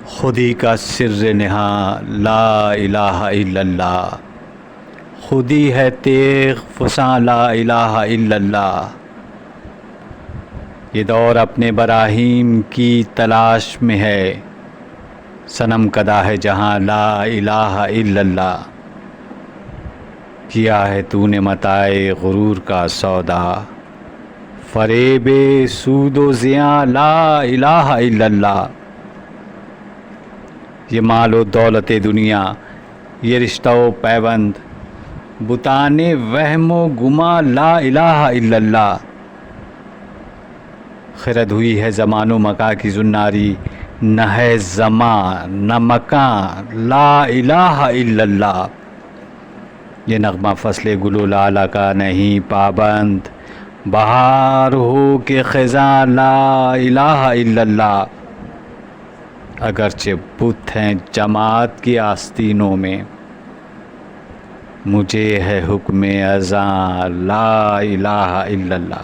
خودی کا سر نہا لا الہ الا اللہ، خودی ہے تیغ فساں لا الہ الا اللہ۔ یہ دور اپنے براہیم کی تلاش میں ہے، صنم کدہ ہے جہاں لا الہ الا اللہ۔ کیا ہے تو نے متاع غرور کا سودا، فریب سود و زیاں لا الہ الا اللہ۔ یہ مال و دولت دنیا، یہ رشتہ و پیوند، بتانے وہم و گماں لا الہ الا اللہ۔ خرد ہوئی ہے زمان و مکاں کی زناری، نہ ہے زمان نہ مکان لا الہ الا اللہ۔ یہ نغمہ فصل گل و لالہ کا نہیں پابند، بہار ہو کہ خزاں لا الہ الا اللہ۔ اگرچہ بت ہیں جماعت کی آستینوں میں، مجھے ہے حکم اذاں لا الہ الا اللہ۔